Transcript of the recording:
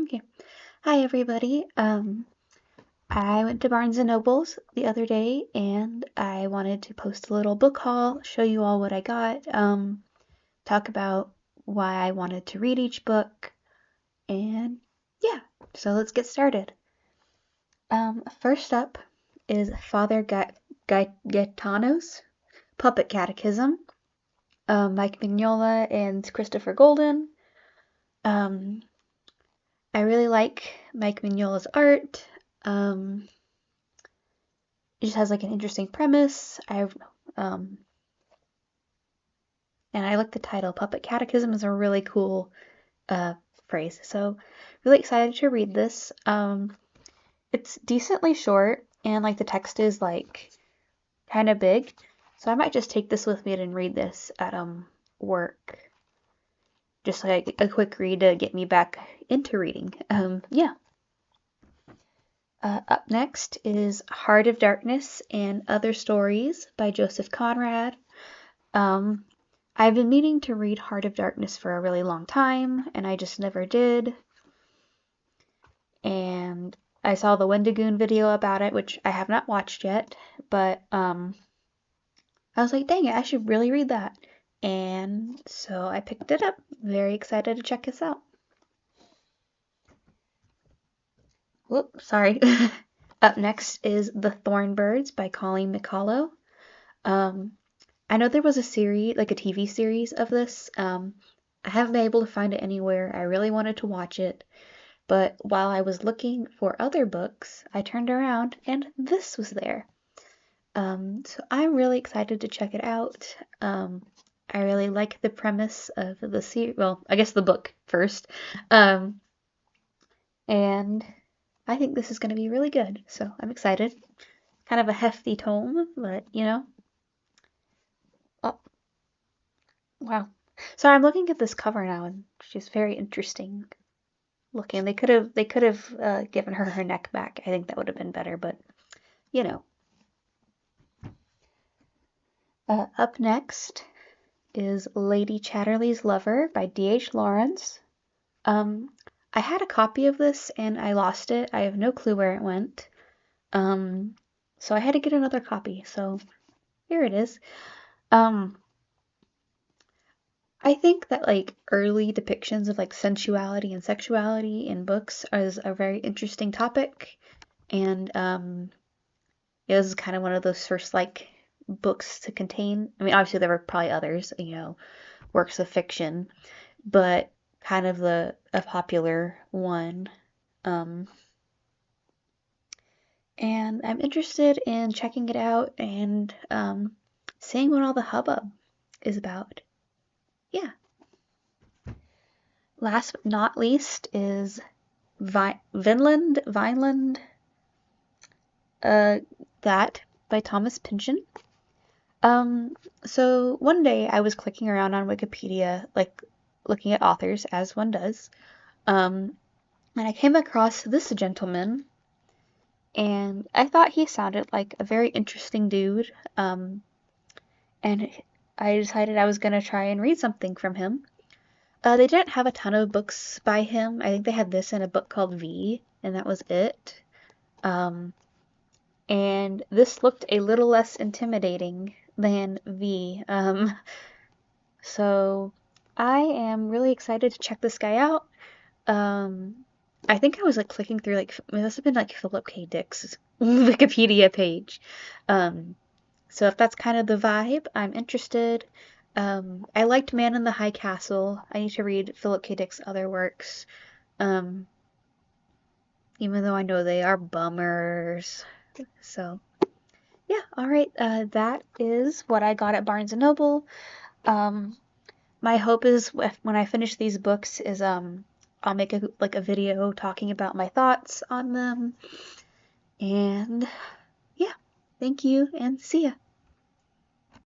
Okay. Hi, everybody. I went to Barnes& and Nobles the other day, and I wanted to post a little book haul, show you all what I got, talk about why I wanted to read each book, and yeah, so let's get started. First up is Father Gaetano's Puppet Catechism, Mike Mignola and Christopher Golden. I really like Mike Mignola's art. It just has like an interesting premise. And I like the title. Puppet Catechism is a really cool phrase. So really excited to read this. It's decently short and like the text is like kind of big. So I might just take this with me and read this at work. Just like a quick read to get me back into reading. Yeah. Up next is Heart of Darkness and Other Stories by Joseph Conrad. I've been meaning to read Heart of Darkness for a really long time, and I just never did. And I saw the Wendigoon video about it, which I have not watched yet, but I was like, dang it, I should really read that. And so I picked it up. Very excited to check this out. Whoop, sorry. Up next is The Thorn Birds by Colleen McCullough. I know there was a series, like a TV series of this. I haven't been able to find it anywhere. I really wanted to watch it, but while I was looking for other books, I turned around and this was there. So I'm really excited to check it out. I really like the premise of the series. Well, I guess the book first. And I think this is going to be really good. So I'm excited. Kind of a hefty tome, but you know. Oh, wow. So I'm looking at this cover now, and she's very interesting looking. They could have given her neck back. I think that would have been better, but you know. Up next is Lady Chatterley's Lover by D.H. Lawrence. I had a copy of this and I lost it. I have no clue where it went. So I had to get another copy. So here it is. I think that like early depictions of like sensuality and sexuality in books is a very interesting topic, and it was kind of one of those first like books to contain. I mean, obviously there were probably others, works of fiction, but kind of a popular one. And I'm interested in checking it out and seeing what all the hubbub is about. Yeah. Last but not least is Vineland, that by Thomas Pynchon. So one day I was clicking around on Wikipedia, like looking at authors as one does, and I came across this gentleman, and I thought he sounded like a very interesting dude, and I decided I was gonna try and read something from him. They didn't have a ton of books by him. I think they had this and a book called V, and that was it. And this looked a little less intimidating than V. So I am really excited to check this guy out. I think I was like clicking through like it must have been like Philip K. Dick's Wikipedia page. So if that's kind of the vibe, I'm interested. I liked Man in the High Castle. I need to read Philip K. Dick's other works. Even though I know they are bummers. So yeah, all right. That is what I got at Barnes& and Noble. My hope is when I finish these books is I'll make a video talking about my thoughts on them. And yeah, thank you and see ya.